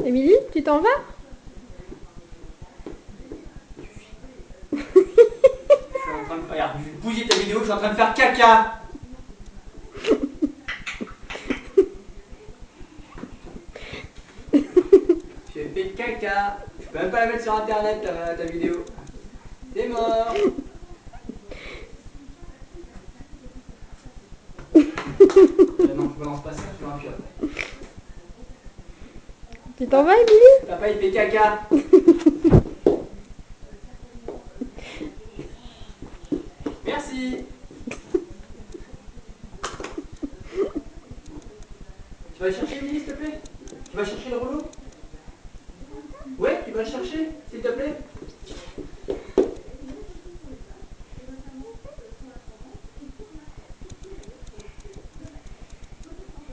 Émilie, tu t'en vas? Je suis en train de... Regarde, je vais bouger ta vidéo, je suis en train de faire caca. J'ai fait caca. Je peux même pas la mettre sur internet ta vidéo. C'est mort. Non, je balance pas ça sur un pied. Tu t'en vas, Émilie? Papa il fait caca. Merci. Tu vas chercher Émilie s'il te plaît? Tu vas chercher le rouleau? Ouais, tu vas le chercher s'il te plaît?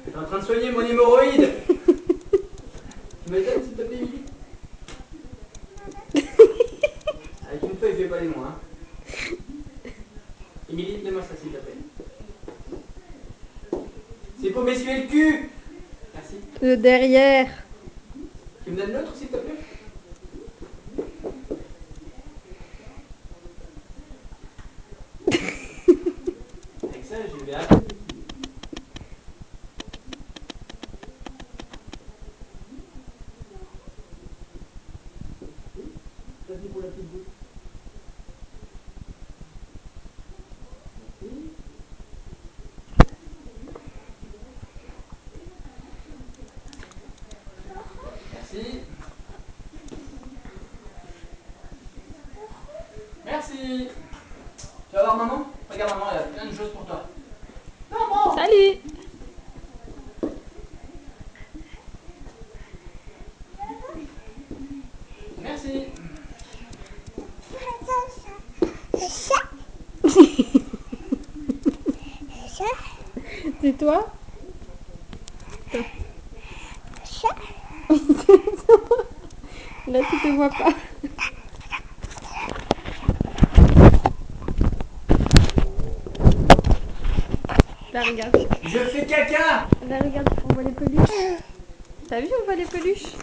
Je suis en train de soigner mon hémorroïde. Tu m'aides s'il te plaît Émilie? Avec une feuille, je vais pas les mots, hein. Émilie, donne-moi ça s'il te plaît. C'est pour m'essuyer le cul. Merci. Le derrière. Tu me donnes l'autre s'il te plaît? Avec ça, je vais arrêter. Vas-y pour la petite bouche. Merci. Merci. Merci. Tu vas voir maman? Regarde maman, elle a plein de choses pour toi. Maman! Salut! Merci. C'est toi? Là, tu te vois pas. Là, regarde. Je fais caca! Là, regarde, on voit les peluches. T'as vu, on voit les peluches?